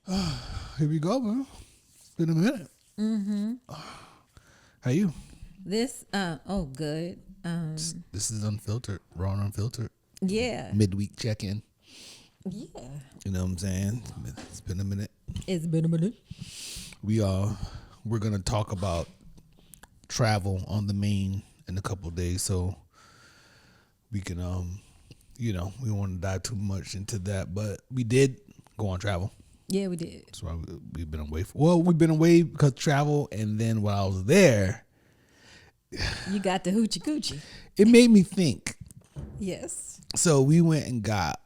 Here we go, man. It's been a minute. How you? Good. This is Unfiltered, Raw and Unfiltered. Yeah. Midweek check-in. Yeah. You know what I'm saying? It's been a minute. It's been a minute. We're gonna talk about travel on the main in a couple of days, so we can we don't want to dive too much into that, but we did go on travel. Yeah, we did. That's why we've been away. We've been away because of travel, and then while I was there, You got the hoochie coochie. it made me think. Yes. So we went and got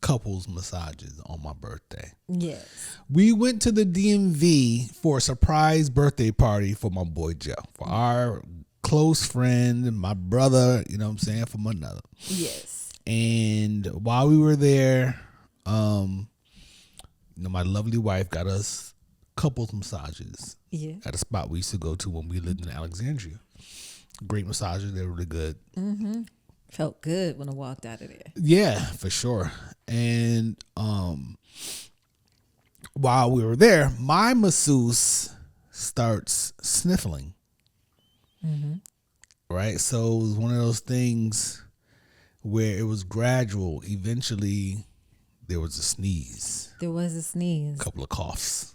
couples massages on my birthday. Yes. We went to the DMV for a surprise birthday party for my boy Joe, for our close friend, my brother, you know what I'm saying, from another. Yes. And while we were there, my lovely wife got us couples massages Yeah. at a spot we used to go to when we lived in Alexandria. Great massages, they were really good. Felt good when I walked out of there. Yeah, for sure. And while we were there, my masseuse starts sniffling. Right? So it was one of those things where it was gradual. Eventually, there was a sneeze, There was a a sneeze. couple of coughs.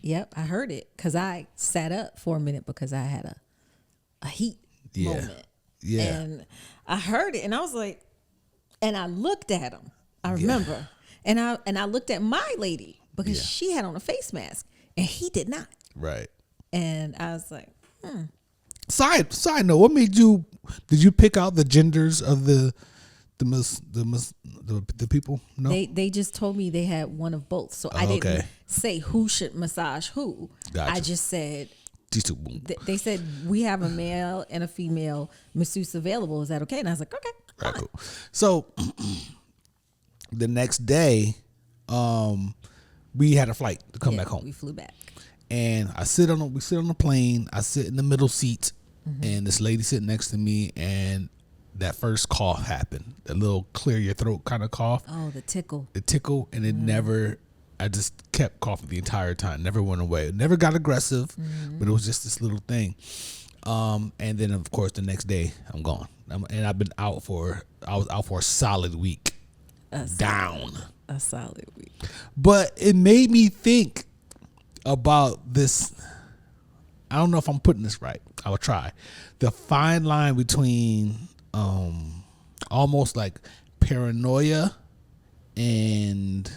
Yep, I heard it because I sat up for a minute because I had a heat moment. Yeah. And I heard it and I was like, and I looked at him. I remember. And I looked at my lady because Yeah. she had on a face mask and he did not. Right. And I was like, Side note, what made you, did you pick out the genders of the people? No. they just told me they had one of both. So I didn't okay. say who should massage who. Gotcha. I just said, These two. Boom. they said we have a male and a female masseuse available. Is that okay? And I was like, okay. Right, cool. So the next day, we had a flight to come back home. We flew back. And we sit on the plane. I sit in the middle seat, and this lady sitting next to me, and that first cough happened. That little clear your throat kind of cough. Oh, the tickle. The tickle, and it never. I just kept coughing the entire time. Never went away. It never got aggressive, but it was just this little thing. And then of course the next day I'm gone. And I've been out for. I was out for a solid week. Down. A solid week. But it made me think about this. I don't know if I'm putting this right. I will try. The fine line between almost like paranoia and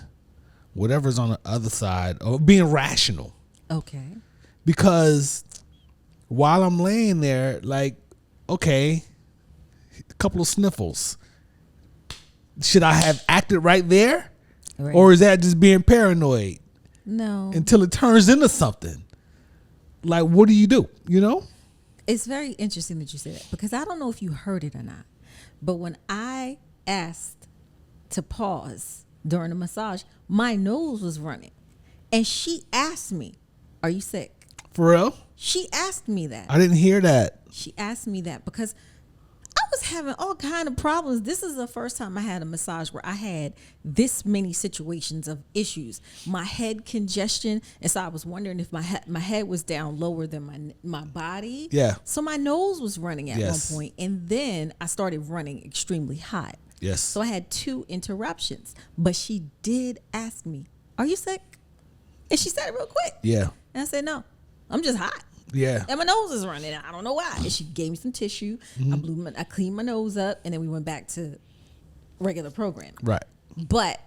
whatever's on the other side, or being rational. Okay. Because while I'm laying there, like, okay, a couple of sniffles. Should I have acted right there? Right. Or is that just being paranoid No. until it turns into something? Like, what do? You know? It's very interesting that you said that because I don't know if you heard it or not. But when I asked to pause during the massage, my nose was running. And she asked me, "Are you sick?" For real? She asked me that. I didn't hear that. She asked me that because I was having all kind of problems. This is the first time I had a massage where I had this many situations of issues. My head congestion, and so I was wondering if my head was down lower than my body. Yeah. So my nose was running at Yes. one point, and then I started running extremely hot. Yes. So I had 2 interruptions. But she did ask me, "Are you sick?" And she said it real quick. Yeah. And I said, "No, I'm just hot." Yeah. And my nose is running. I don't know why. And she gave me some tissue. I cleaned my nose up, and then we went back to regular programming. Right. But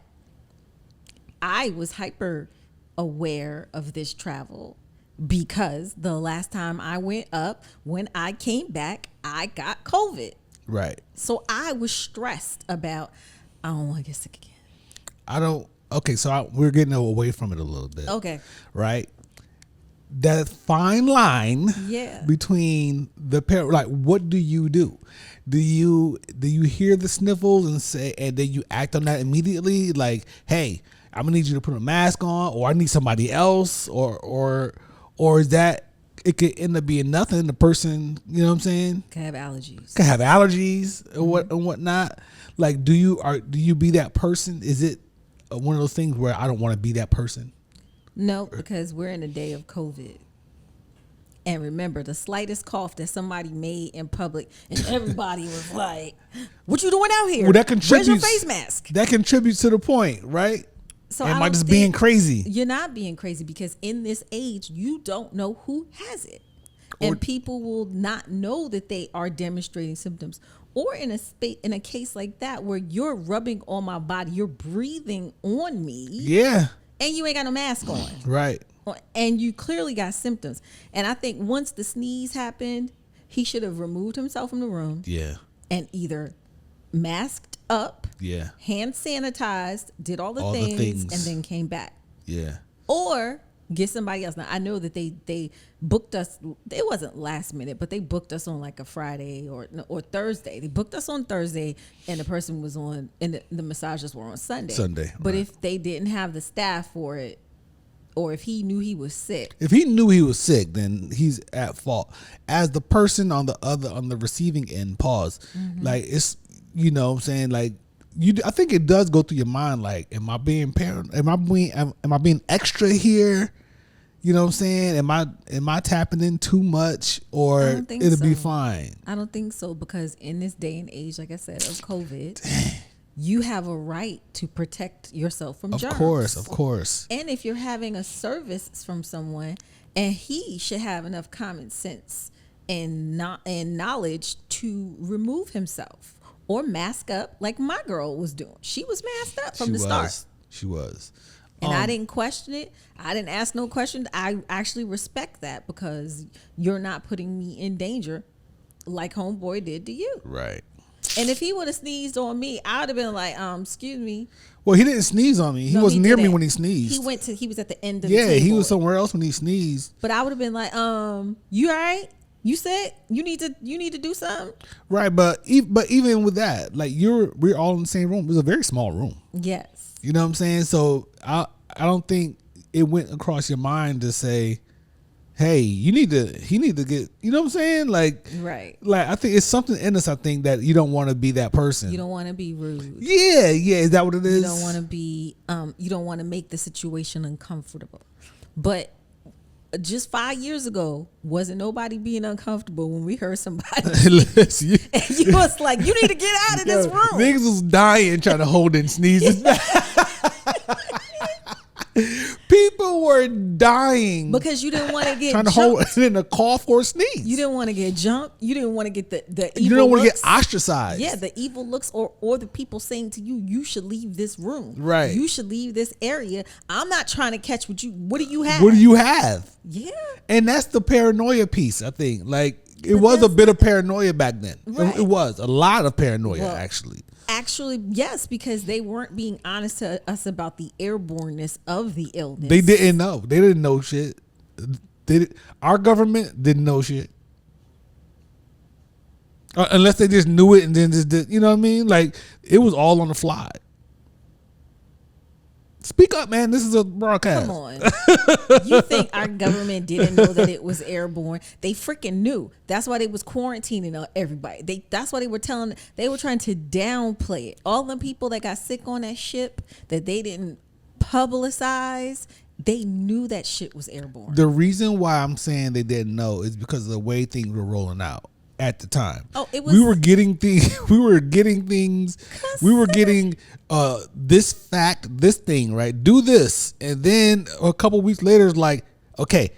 I was hyper aware of this travel because the last time I went up, when I came back, I got COVID. Right. So I was stressed about, I don't want to get sick again. I don't. Okay, so we're getting away from it a little bit. Okay. Right. That fine line. Yeah. Between the like, what do? Do you hear the sniffles and then you act on that immediately? Like, hey, I'm gonna need you to put a mask on, or I need somebody else, or is that it could end up being nothing? The person, you know what I'm saying, Could have allergies. could have allergies and whatnot. Like, do you be that person? Is it one of those things where I don't want to be that person? No, because we're in a day of COVID. And remember, the slightest cough that somebody made in public, and everybody was like, "What you doing out here? Well, that contributes. Where's your face mask?" That contributes to the point, right? So am I just being crazy? You're not being crazy, because in this age, you don't know who has it, and people will not know that they are demonstrating symptoms. Or in a case like that where you're rubbing on my body, you're breathing on me, Yeah, and you ain't got no mask on, right. and you clearly got symptoms. And I think once the sneeze happened, he should have removed himself from the room. Yeah, And either masked up, yeah, hand sanitized, did all the things, and then came back. yeah. Or get somebody else. Now, I know that they booked us. It wasn't last minute, but they booked us on like a Friday or Thursday. They booked us on Thursday, and the person was on, and the massages were on Sunday. But right. if they didn't have the staff for it, or if he knew he was sick. If he knew he was sick, then he's at fault. As the person on the receiving end, pause. Like, it's, you know what I'm saying, like, I think it does go through your mind, like, am I being paranoid? Am I being extra here? You know what I'm saying? Am I tapping in too much, or it'll be fine? I don't think so, because in this day and age, like I said, of COVID, you have a right to protect yourself from germs. Of course. And if you're having a service from someone, and he should have enough common sense and knowledge to remove himself or mask up, like my girl was doing. She was masked up from the start. She was. And I didn't question it. I didn't ask no questions. I actually respect that, because you're not putting me in danger like homeboy did to you. Right. And if he would have sneezed on me, I would have been like, excuse me. Well, he didn't sneeze on me. He wasn't near me when he sneezed. He was at the end of the table. Yeah, he was somewhere else when he sneezed. But I would have been like, you all right? You said you need to do something? Right, but even with that, like, we're all in the same room. It was a very small room. Yes. You know what I'm saying? So I don't think it went across your mind to say, hey, he need to get, you know what I'm saying? Like, right. Like, I think it's something in us, I think, that you don't want to be that person. You don't want to be rude. Yeah. Is that what it is? You don't want to be, you don't want to make the situation uncomfortable. But just 5 years ago, wasn't nobody being uncomfortable when we heard somebody. And you was like, you need to get out of this room. Niggas was dying trying to hold in sneezes. People were dying because you didn't want to get trying to hold in a cough or a sneeze. You didn't want to get jumped. You didn't want to get the evil You don't want to looks. get ostracized. Yeah, the evil looks or the people saying to you, you should leave this room. Right. You should leave this area. I'm not trying to catch what you. What do you have? What do you have? Yeah. And that's the paranoia piece, I think. Like, it was a bit of paranoia back then. Right. It was a lot of paranoia, actually. Actually, yes, because they weren't being honest to us about the airborneness of the illness. They didn't know. They didn't know shit. Our government didn't know shit. Unless they just knew it and then just did, you know what I mean? Like, it was all on the fly. Speak up, man. This is a broadcast. Come on. You think our government didn't know that it was airborne? They freaking knew. That's why they was quarantining everybody. That's why they were trying to downplay it. All the people that got sick on that ship that they didn't publicize, they knew that shit was airborne. The reason why I'm saying they didn't know is because of the way things were rolling out at the time. Oh, it was. We were getting things. We were getting this fact, this thing, right? Do this, and then a couple weeks later, it's like, okay,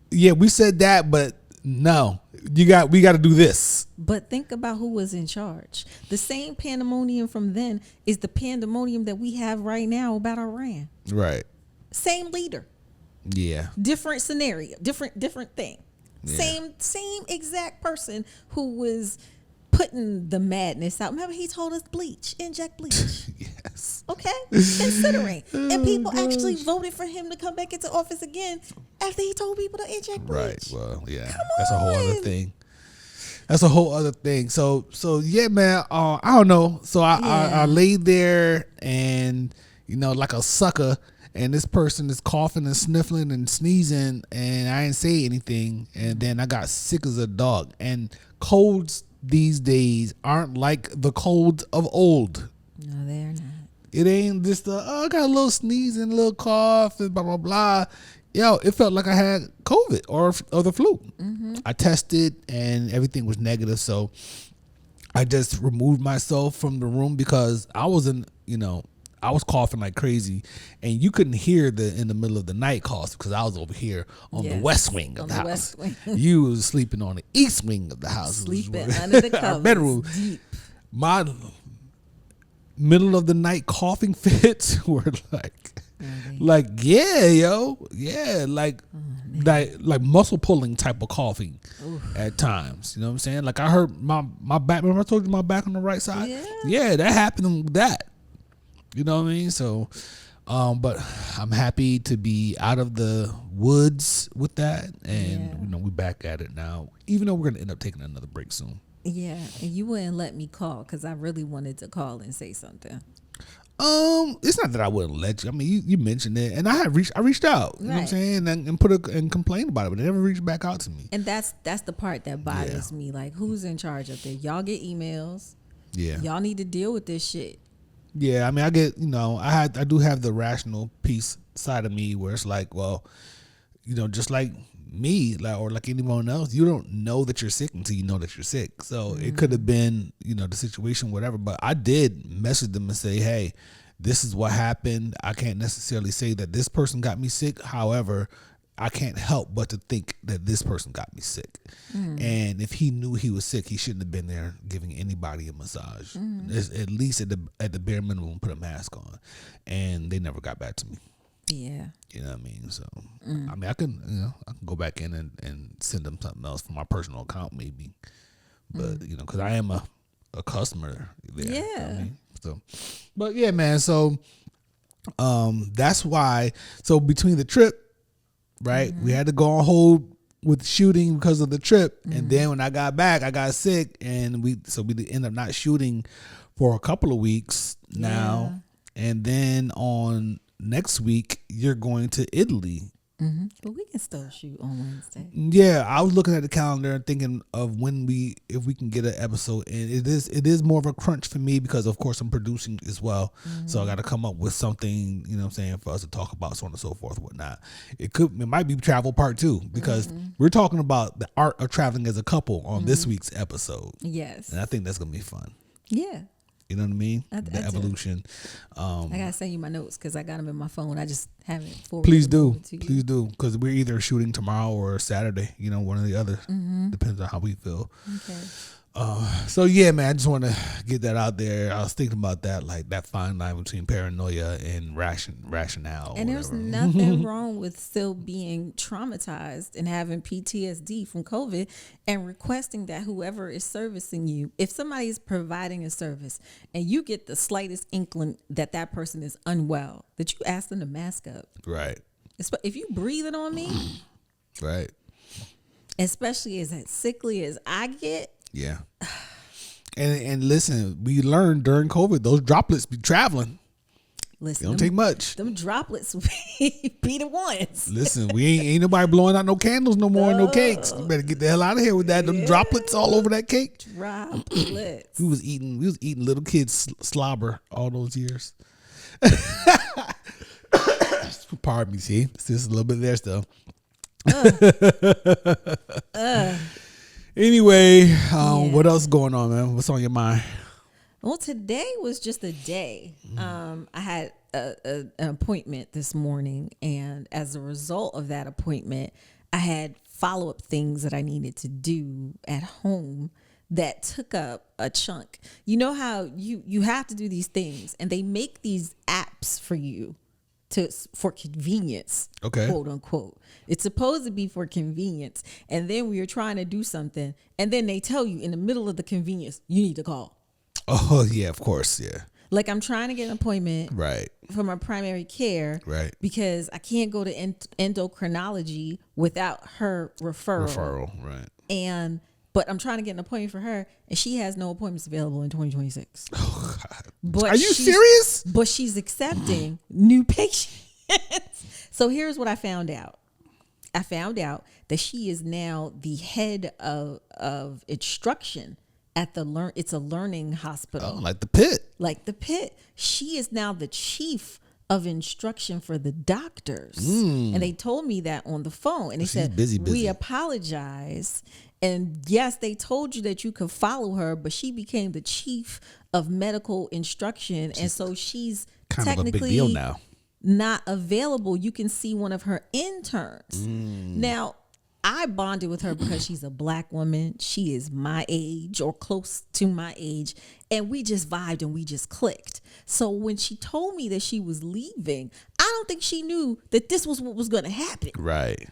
yeah, we said that, but no, we got to do this. But think about who was in charge. The same pandemonium from then is the pandemonium that we have right now about Iran. Right. Same leader. Yeah. Different scenario. Different thing. Yeah. Same exact person who was putting the madness out. Remember, he told us inject bleach. Yes. Okay, considering, and people actually voted for him to come back into office again after he told people to inject bleach. Right. Well, yeah. Come That's a whole other on. thing. That's a whole other thing. So yeah, man. I don't know. So I laid there and, you know, like a sucker. And this person is coughing and sniffling and sneezing, and I didn't say anything. And then I got sick as a dog. And colds these days aren't like the colds of old. No, they're not. It ain't just I got a little sneeze and a little cough and blah, blah, blah. Yo, it felt like I had COVID or the flu. Mm-hmm. I tested and everything was negative. So I just removed myself from the room because I was I was coughing like crazy, and you couldn't hear in the middle of the night coughs because I was over here on the west wing of the house. You was sleeping on the east wing of the house. Sleeping under the covers. Bedroom. Deep. My middle of the night coughing fits were like muscle pulling type of coughing. Oof. At times. You know what I'm saying? Like I heard my back. Remember I told you my back on the right side? Yeah, that happened with that. You know what I mean? So, but I'm happy to be out of the woods with that, and we're back at it now. Even though we're gonna end up taking another break soon. Yeah, and you wouldn't let me call because I really wanted to call and say something. It's not that I wouldn't let you. I mean, you mentioned it, and I reached out. You know what I'm saying, and complained about it, but they never reached back out to me. And that's the part that bothers me. Like, who's in charge up there? Y'all get emails. Yeah, y'all need to deal with this shit. Yeah, I mean, I get, I do have the rational piece side of me where it's like, well, just like me, or like anyone else, you don't know that you're sick until you know that you're sick. So it could have been, the situation, whatever. But I did message them and say, hey, this is what happened. I can't necessarily say that this person got me sick. However, I can't help but to think that this person got me sick. And if he knew he was sick, he shouldn't have been there giving anybody a massage. At least at the bare minimum, put a mask on. And they never got back to me. Yeah. You know what I mean? So, I mean, I can go back in and send them something else from my personal account maybe. But, because I am a customer there. Yeah. You know what I mean? So, but yeah, man. So, that's why. So between the trip, right, we had to go on hold with shooting because of the trip, and then when I got back, I got sick, and we end up not shooting for a couple of weeks now, and then on next week you're going to Italy. But we can still shoot on Wednesday. Yeah, I was looking at the calendar and thinking of if we can get an episode in. It is more of a crunch for me because of course I'm producing as well. So I got to come up with something, you know what I'm saying, for us to talk about, so on and so forth, whatnot. It might be travel part 2 because we're talking about the art of traveling as a couple on this week's episode. Yes. And I think that's going to be fun. Yeah. You know what I mean? The evolution. I gotta send you my notes because I got them in my phone. I just haven't forwarded. Please do, because we're either shooting tomorrow or Saturday. One or the other. Depends on how we feel. Okay. So yeah, man, I just want to get that out there. I was thinking about that, like that fine line between paranoia and rationale. And there's nothing wrong with still being traumatized and having PTSD from COVID and requesting that whoever is servicing you, if somebody is providing a service and you get the slightest inkling that person is unwell, that you ask them to mask up. Right. If you breathing on me. Right. Especially as sickly as I get. Yeah. And listen, we learned during COVID, those droplets be traveling. Listen, they don't take much. Them droplets be the ones. Listen, we ain't nobody blowing out no candles no more, no cakes. You better get the hell out of here with that. Them droplets all over that cake. Droplets. we was eating little kids slobber all those years. Pardon me, see, this is a little bit there still. Anyway, what else is going on, man? What's on your mind? Well, today was just a day. I had an appointment this morning, and as a result of that appointment, I had follow-up things that I needed to do at home that took up a chunk. You know how you have to do these things, and they make these apps for you for convenience, okay, quote unquote. It's supposed to be for convenience, and then we are trying to do something, and then they tell you in the middle of the convenience, you need to call. Oh yeah, of course, yeah. Like I'm trying to get an appointment, right, for my primary care, right, because I can't go to endocrinology without her referral, right, but I'm trying to get an appointment for her, and she has no appointments available in 2026. Oh, God. But are you serious? But she's accepting new patients. So here's what I found out. I found out that she is now the head of instruction at the it's a learning hospital. Oh, like the pit. Like the pit. She is now the chief of instruction for the doctors. And they told me that on the phone. And they said, busy. We apologize. And yes, they told you that you could follow her, but she became the chief of medical instruction. And so she's kind technically of a big deal now. Not available. You can see one of her interns. Now, I bonded with her because she's a black woman. She is my age or close to my age. And we just vibed and we just clicked. So when she told me that she was leaving, I don't think she knew that this was what was going to happen. Right.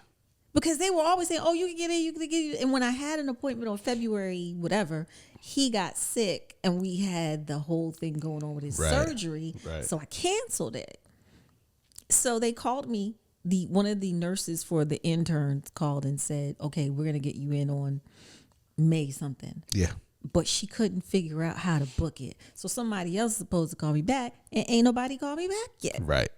Because they were always saying, oh, you can get in, you can get in. And when I had an appointment on February, whatever, he got sick and we had the whole thing going on with his surgery. Right. So I canceled it. So they called me. One of the nurses for the interns called and said, okay, we're going to get you in on May something. Yeah. But she couldn't figure out how to book it. So somebody else is supposed to call me back and ain't nobody called me back yet. Right.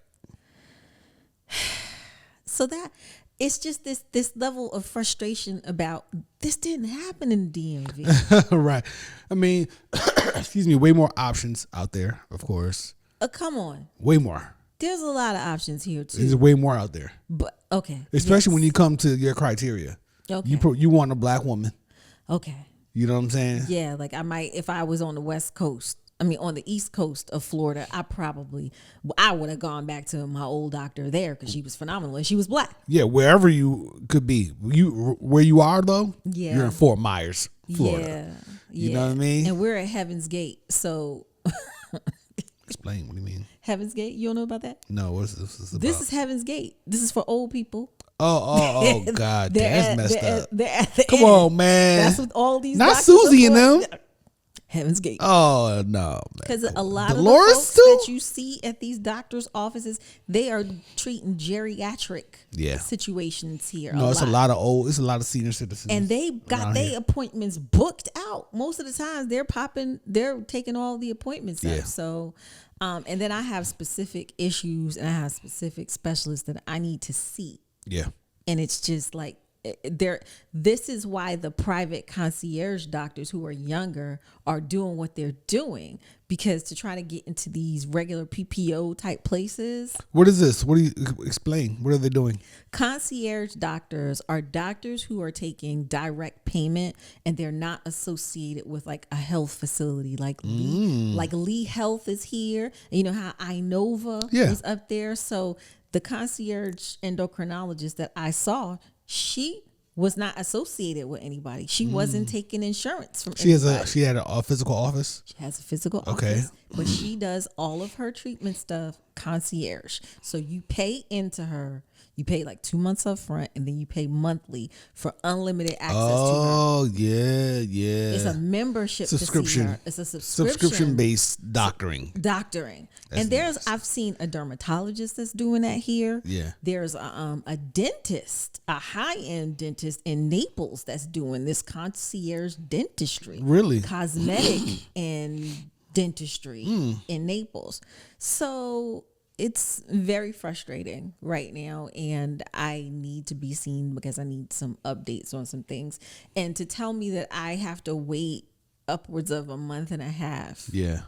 So that it's just this level of frustration about this didn't happen in the DMV. Right. I mean, excuse me, way more options out there, of course. Come on. Way more. There's a lot of options here too. There's way more out there. But okay. Especially when you come to your criteria. Okay. You want a black woman. Okay. You know what I'm saying? Yeah, like I might, if I was on the West Coast, on the East Coast of Florida, I would have gone back to my old doctor there because she was phenomenal and she was black. Yeah, wherever you could be. Where you are though, yeah, you're in Fort Myers, Florida. Yeah. You know what I mean? And we're at Heaven's Gate, so. Explain, what do you mean? Heaven's Gate, you don't know about that? No, what's this about? This is Heaven's Gate. This is for old people. Oh, God, that's messed up. Come end. on, man. That's what all these not doctors Susie and them. Heaven's Gate. Oh no, because a lot Dolores of the folks too? that you see at these doctors' offices, they are treating geriatric situations here. No, it's a lot of senior citizens, and they got their appointments booked out. Most of the times, they're taking all the appointments up. So, and then I have specific issues and I have specific specialists that I need to see. Yeah, and it's just like. This is why the private concierge doctors who are younger are doing what they're doing, because to try to get into these regular PPO type places. What is this? What do you explain? What are they doing? Concierge doctors are doctors who are taking direct payment and they're not associated with like a health facility like Lee Health is here. And you know how Inova is up there. So the concierge endocrinologist that I saw, she was not associated with anybody. She wasn't taking insurance from anybody. She had a physical office? She has a physical office, but she does all of her treatment stuff concierge. So you pay into her. You pay like 2 months up front and then you pay monthly for unlimited access to her. Oh, yeah. It's a membership subscription. To see her. It's a subscription-based doctoring. And I've seen a dermatologist that's doing that here. Yeah. There's a dentist, a high-end dentist in Naples that's doing this concierge dentistry. Really? Cosmetic and dentistry in Naples. So it's very frustrating right now, and I need to be seen because I need some updates on some things. And to tell me that I have to wait upwards of a month and a half. Yeah.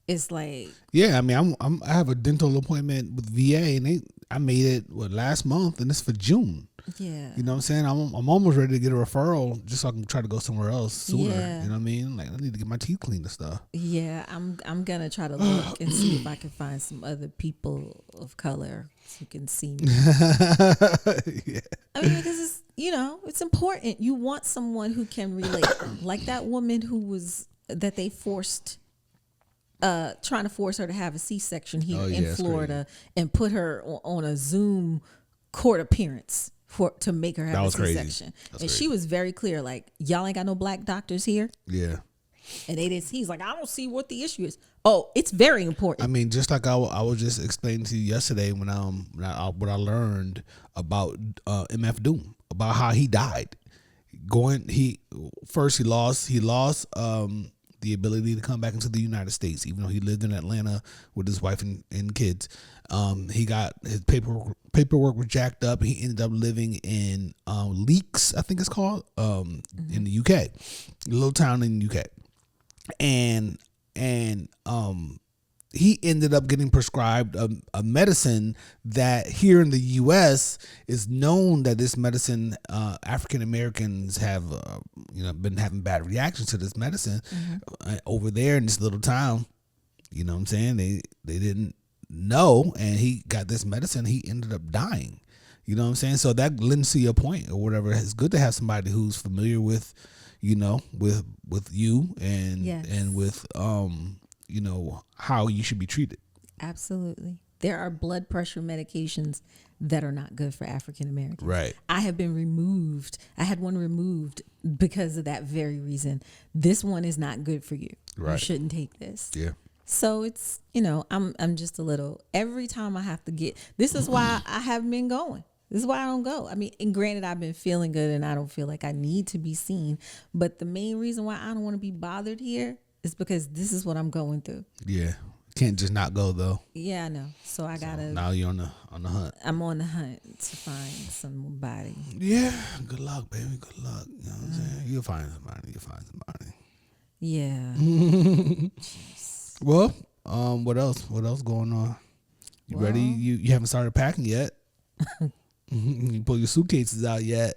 It's like, yeah, I mean, I have a dental appointment with VA, and I made it last month, and it's for June. Yeah, you know what I'm saying? I'm almost ready to get a referral just so I can try to go somewhere else sooner. Yeah. You know what I mean? Like I need to get my teeth cleaned and stuff. Yeah, I'm gonna try to look and see if I can find some other people of color who can see me. Yeah. I mean, because it's important. You want someone who can relate, like that woman that they forced. Trying to force her to have a C-section here in Florida and put her on a Zoom court appearance to make her have a C-section. And she was very clear, like, y'all ain't got no black doctors here. Yeah. And they didn't see. He's like, I don't see what the issue is. Oh, it's very important. I mean, just like I was just explaining to you yesterday when what I learned about MF Doom, about how he died. He lost the ability to come back into the United States, even though he lived in Atlanta with his wife and kids. He got his paperwork was jacked up. He ended up living in Leaks, I think it's called, in the UK, a little town in the UK. and he ended up getting prescribed a medicine that here in the U.S. is known that this medicine, African Americans have, been having bad reactions to this medicine. Over there in this little town. You know what I'm saying? They didn't know, and he got this medicine. He ended up dying. You know what I'm saying? So that lends to your point or whatever. It's good to have somebody who's familiar with, with you and with how you should be treated. Absolutely. There are blood pressure medications that are not good for African Americans. Right. I have been removed. I had one removed because of that very reason. This one is not good for you. Right. You shouldn't take this. Yeah. So it's, I'm just a little, every time I have to this is why I haven't been going. This is why I don't go. I mean, and granted, I've been feeling good and I don't feel like I need to be seen. But the main reason why I don't want to be bothered here is because this is what I'm going through. Yeah. Can't just not go though. Yeah, I know. So I gotta. Now you're on the hunt. I'm on the hunt to find somebody. Yeah. Good luck, baby. Good luck. You know what I'm saying? You'll find somebody. Yeah. Well, what else? What else going on? You ready? You haven't started packing yet. You pull your suitcases out yet?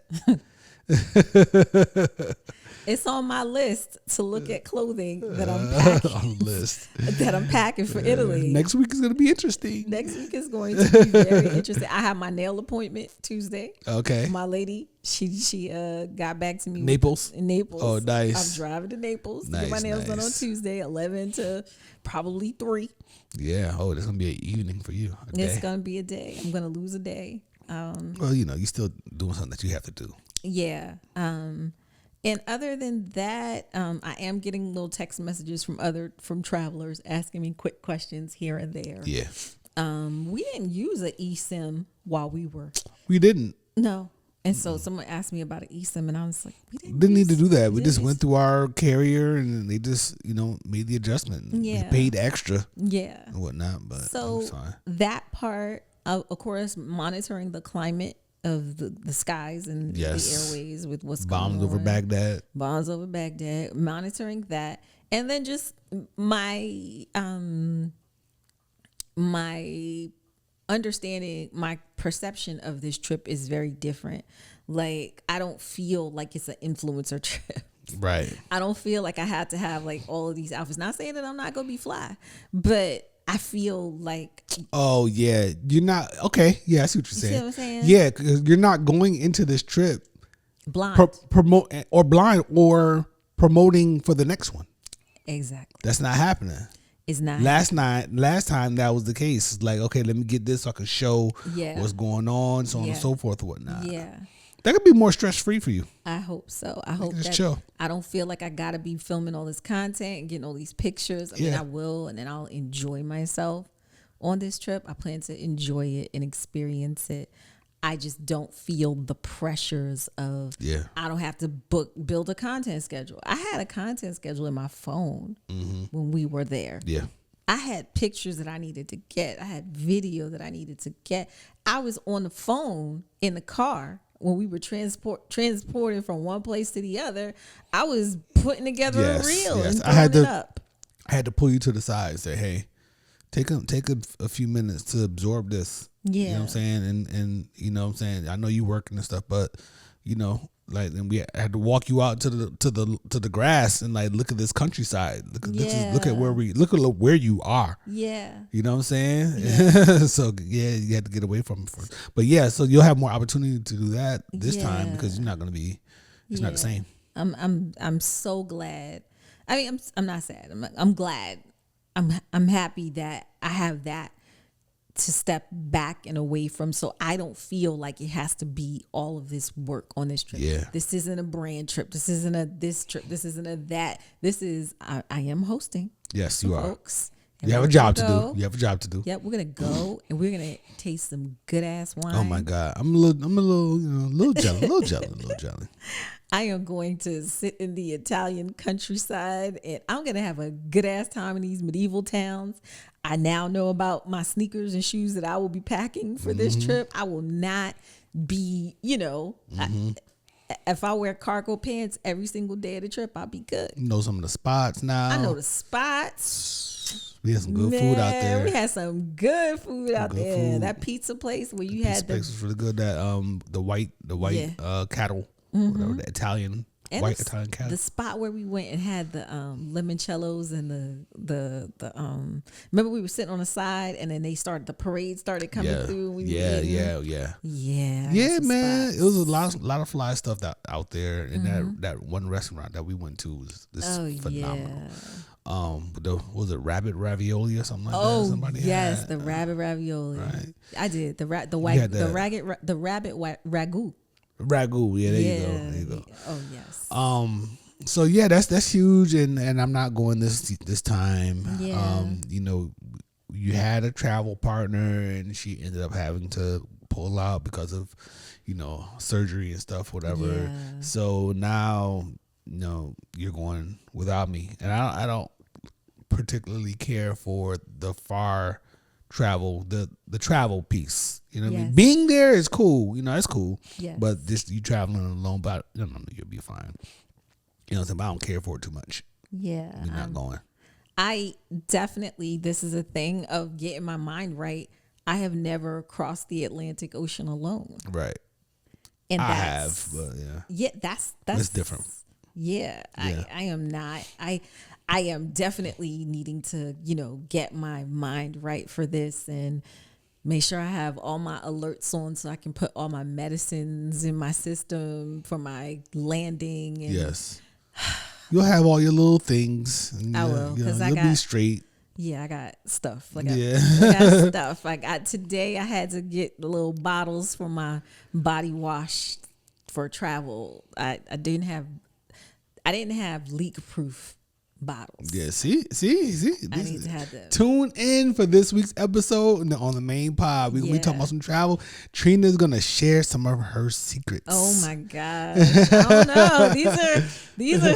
It's on my list to look at clothing that I'm packing. On the list that I'm packing for Italy. Next week is going to be interesting. Next week is going to be very interesting. I have my nail appointment Tuesday. Okay. My lady, she got back to me. Naples? In Naples. Oh, nice. I'm driving to Naples to get my nails done on Tuesday, 11 to probably 3. Yeah. Oh, it's going to be an evening for you. It's going to be a day. I'm going to lose a day. Well, you're still doing something that you have to do. Yeah. And other than that, I am getting little text messages from travelers asking me quick questions here and there. Yeah. We didn't use an eSIM while we were. We didn't. No. And so someone asked me about an eSIM, and I was like, we didn't need to do that. We just went through our carrier, and they just, made the adjustment. Yeah. We paid extra. Yeah. And whatnot, but so that part, of course, monitoring the climate of the skies and the airways with what's going on. Bombs over Baghdad. Bombs over Baghdad. Monitoring that. And then just my understanding, my perception of this trip is very different. Like, I don't feel like it's an influencer trip. Right. I don't feel like I had to have like all of these outfits. Not saying that I'm not going to be fly, but I feel like. Oh, yeah. You're not. Okay. Yeah, I see what you're saying. See what I'm saying? Yeah, because you're not going into this trip blind. Promote or blind or promoting for the next one. Exactly. That's not happening. It's not. Last time that was the case. It's like, okay, let me get this so I can show what's going on, so on and so forth or whatnot. Yeah. That could be more stress free for you. I hope so. I hope just that chill. I don't feel like I gotta be filming all this content and getting all these pictures. I mean, I will, and then I'll enjoy myself on this trip. I plan to enjoy it and experience it. I just don't feel the pressures of I don't have to build a content schedule. I had a content schedule in my phone when we were there. Yeah. I had pictures that I needed to get. I had video that I needed to get. I was on the phone in the car when we were transporting from one place to the other. I was putting together a reel and throwing it up. I had to pull you to the side and say, hey, take a few minutes to absorb this. Yeah. You know what I'm saying? And you know what I'm saying? I know you working and stuff, but like, and we had to walk you out to the grass and like look at this countryside. Look at where you are. Yeah. You know what I'm saying? Yeah. So you had to get away from it first. But so you'll have more opportunity to do that this time because you're not gonna be. It's not the same. I'm so glad. I mean, I'm not sad. I'm glad. I'm happy that I have that to step back and away from, so I don't feel like it has to be all of this work on this trip. Yeah. This isn't a brand trip. This isn't a this trip. This isn't a that. This is I am hosting. Yes, you are. Folks. You have a job to do. You have a job to do. Yep, we're gonna go and we're gonna taste some good ass wine. Oh my God, I'm a little jelly. I am going to sit in the Italian countryside and I'm gonna have a good ass time in these medieval towns. I now know about my sneakers and shoes that I will be packing for this trip. I will not be, if I wear cargo pants every single day of the trip, I'll be good. You know some of the spots now. I know the spots. We had some good food out there. We had some good food out good there. food. That pizza place where you Pizza had place was really good. That the white cattle, whatever, the Italian and white Italian cattle. The spot where we went and had the limoncellos and the remember we were sitting on the side and then the parade started coming through. And yeah, man. Spots. It was a lot of fly stuff out there, and that one restaurant that we went to was phenomenal. Was it rabbit ravioli or something like that? Somebody had the rabbit ravioli. Right. I did the rabbit ragu. Ragu, there you go. Oh yes. So yeah, that's huge, and I'm not going this time. Yeah. You had a travel partner, and she ended up having to pull out because of, surgery and stuff, whatever. Yeah. So now, you're going without me, and I don't particularly care for the far travel, the travel piece. You know what I mean? Being there is cool. It's cool. Yes. But just you traveling alone, but you'll be fine. You know what I'm saying? But I don't care for it too much. Yeah. You're not going. I definitely, this is a thing of getting my mind right. I have never crossed the Atlantic Ocean alone. Right. And I have, but yeah. Yeah, that's it's different. Yeah. I am not. I am definitely needing to, get my mind right for this and make sure I have all my alerts on so I can put all my medicines in my system for my landing. And yes. You'll have all your little things. And I will, because you'll be straight. Yeah, I got stuff. I got stuff. I got today. I had to get the little bottles for my body wash for travel. I didn't have leak proof bottles. Yeah, see. I need to have them. Tune in for this week's episode on the main pod. We're gonna be talking about some travel. Trina's gonna share some of her secrets. Oh my God! I don't know. These are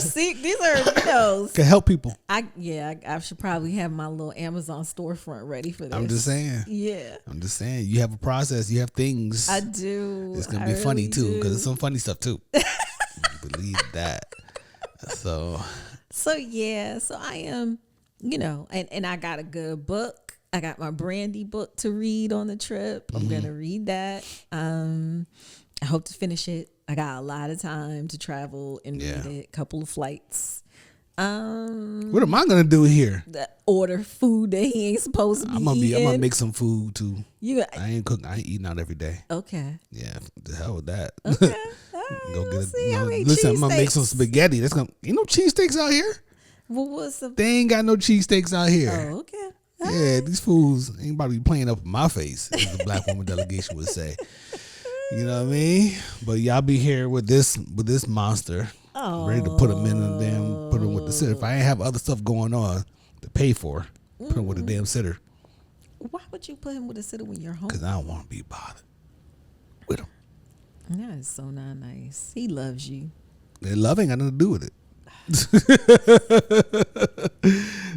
can help people. I should probably have my little Amazon storefront ready for this. I'm just saying. Yeah. I'm just saying. You have a process. You have things. I do. It's gonna be funny too, because there's some funny stuff too. Believe that. So I am, and I got a good book. I got my Brandy book to read on the trip. I'm going to read that. I hope to finish it. I got a lot of time to travel and read it. Couple of flights. What am I going to do here? Order food that he ain't supposed to be eating. I'm going to make some food too. I ain't cooking. I ain't eating out every day. Okay. Yeah. The hell with that. Okay. Go get it. Listen, I'm going to make some spaghetti. Ain't no cheesesteaks out here. Well, they ain't got no cheesesteaks out here. Oh, okay. Yeah, these fools ain't about to be playing up in my face, as the Black woman delegation would say. You know what I mean? But y'all be here with this monster, ready to put him in and then put him with the sitter. If I ain't have other stuff going on to pay for, put him with a damn sitter. Why would you put him with a sitter when you're home? Because I don't want to be bothered with him. That is so not nice. He loves you. Their love ain't got nothing to do with it.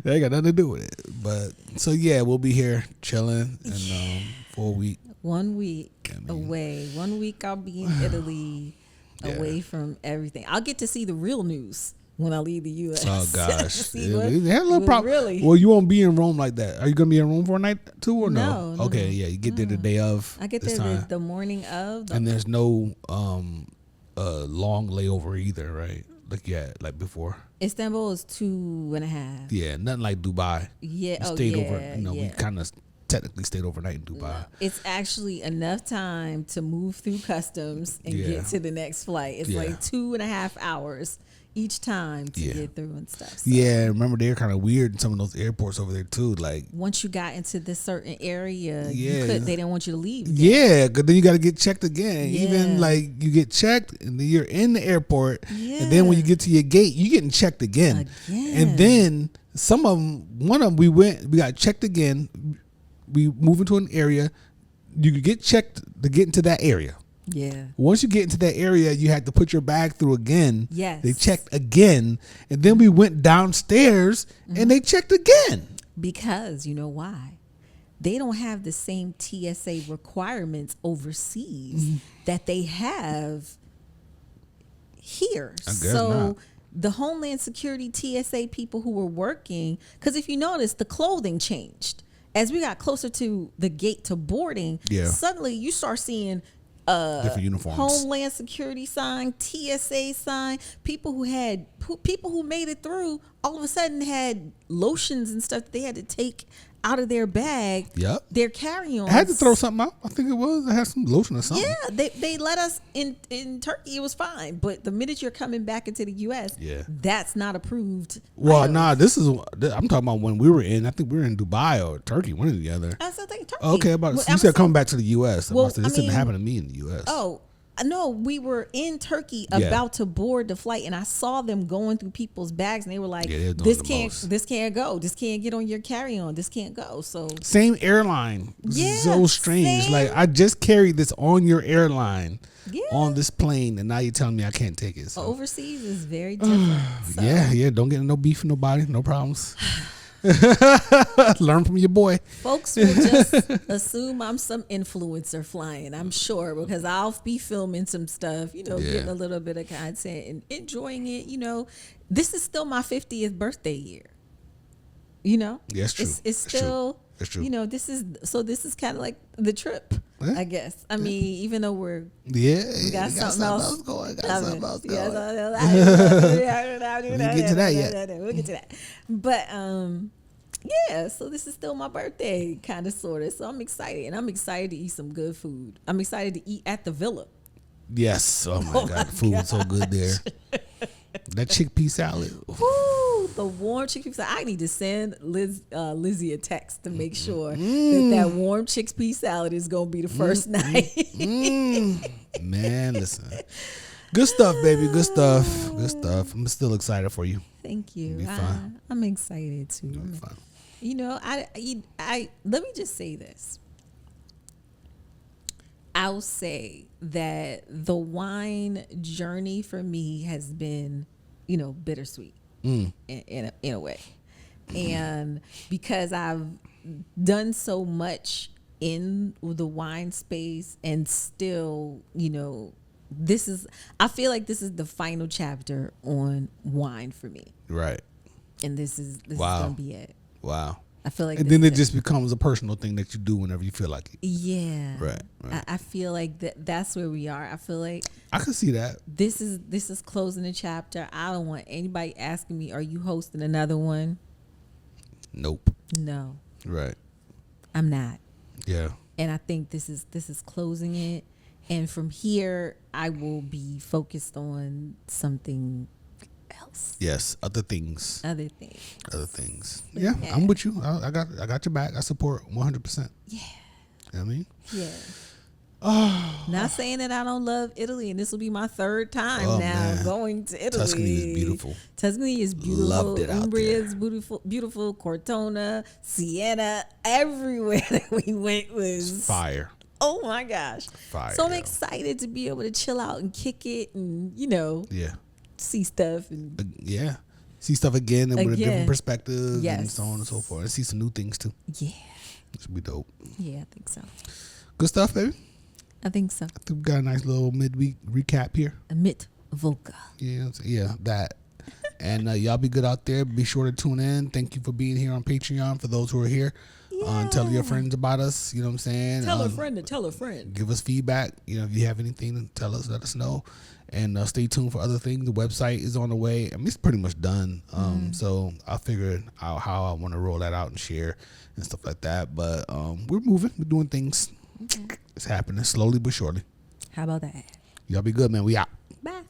They ain't got nothing to do with it. But so yeah, we'll be here chilling and for a week. 1 week away. 1 week I'll be in Italy, away from everything. I'll get to see the real news when I leave the U.S. Oh gosh, they have a little problem. Really? Well, you won't be in Rome like that. Are you gonna be in Rome for a night too, or no? No. Okay, yeah, you get there the day of. I get there the morning of. And there's no long layover either, right? Like before. Istanbul is 2.5. Yeah, nothing like Dubai. Yeah, we stayed over. We kind of technically stayed overnight in Dubai. No, it's actually enough time to move through customs and get to the next flight. It's like 2.5 hours each time to get through and stuff. So. Yeah, remember they're kind of weird in some of those airports over there too. Like once you got into this certain area, they didn't want you to leave. Yeah, because then you got to get checked again. Yeah. Even like you get checked and then you're in the airport, and then when you get to your gate, you getting checked again. And then one of them, we got checked again. We move into an area. You could get checked to get into that area. Yeah. Once you get into that area, you had to put your bag through again. Yes. They checked again. And then we went downstairs and they checked again. Because you know why? They don't have the same TSA requirements overseas that they have here. I guess So not. the Homeland Security TSA people who were working, because if you notice, the clothing changed. As we got closer to the gate to boarding, Yeah. suddenly you start seeing Different uniforms. Homeland Security sign, TSA sign, people who made it through all of a sudden had lotions and stuff that they had to take out of their bag. Yep. Their carry-ons. I had to throw something out. I think it was. I had some lotion or something. Yeah, they let us in Turkey. It was fine, but the minute you're coming back into the U.S., Yeah. that's not approved. Well, items. nah, I'm talking about when we were in, I think we were in Dubai or Turkey, one or the other. I said, Turkey. Okay, Well, you I'm said coming back to the U.S. Well, This I didn't mean- happen to me in the U.S. Oh, no, we were in Turkey Yeah. about to board the flight, and I saw them going through people's bags, and they were like, Yeah, they're doing "This the can't, most. this can't go. This can't get on your carry-on. This can't go." So Same airline. Yeah, So strange. same. Like, I just carried this on your airline, Yeah. on this plane, and now you're telling me I can't take it. So. overseas is very different. So, Yeah, don't get in no beef with nobody, no problems. Learn from your boy. folks will just assume I'm some influencer flying. I'm sure, because I'll be filming some stuff, Yeah. getting a little bit of content and enjoying it. This is still my 50th birthday year. Yeah, it's true. It's It's true. still, It's true. this is kind of like the trip, Yeah. I guess. I mean, even though we Yeah, got something else going. Got coming. something else Yeah, going. we'll get to that yet. We'll get to that. But yeah, so this is still my birthday, kind of, sort of. So I'm excited, and I'm excited to eat some good food. I'm excited to eat at the Villa. Yes. Oh my God, the food was so good there. That chickpea salad. Woo, the warm chickpea salad. I need to send Lizzie a text to make sure that warm chickpea salad is going to be the first night. Man, listen. Good stuff, baby. Good stuff. Good stuff. I'm still excited for you. Thank you. Be fine. I'm excited too. It'll be fine. I let me just say this. I'll say that the wine journey for me has been, bittersweet in a way. And because I've done so much in the wine space, and still, I feel like this is the final chapter on wine for me. Right. And this is Wow. gonna be it. Wow. I feel like And this then is it just becomes a personal thing that you do whenever you feel like it. Yeah. Right. I feel like that's where we are. I feel like I can see that. this is closing the chapter. I don't want anybody asking me, "Are you hosting another one?" Nope. No, Right. I'm not. Yeah. And I think this is closing it. And from here, I will be focused on something else, Yes. Other things. other things. Other things. Yeah. Yeah. I'm with you. I got your back. I support 100%. Yeah. You know what I mean? Yeah. Oh. Not saying that I don't love Italy, and this will be my third time Oh, now man. going to Italy. Tuscany is beautiful. Tuscany is beautiful. Loved it out Umbria there. is beautiful. Cortona, Siena, everywhere that we went was Fire. Oh my gosh. Fire. So I'm yo. excited to be able to chill out and kick it, and Yeah. see stuff and Yeah. See stuff again and with a Again. different perspective and Yes. so on and so forth. And see some new things too. yeah. This will be dope. Yeah, I think so. Good stuff, baby. I think so. I think we got a nice little midweek recap here. Mit Volka. Yeah, that. And y'all be good out there. Be sure to tune in. Thank you for being here on Patreon for those who are here. Tell your friends about us. You know what I'm saying? Tell a friend to tell a friend. Give us feedback. If you have anything, tell us. Let us know. And stay tuned for other things. The website is on the way. I mean, it's pretty much done. So I figured out how I want to roll that out and share and stuff like that. But we're moving. We're doing things. It's happening slowly but surely. How about that? Y'all be good, man. We out. Bye.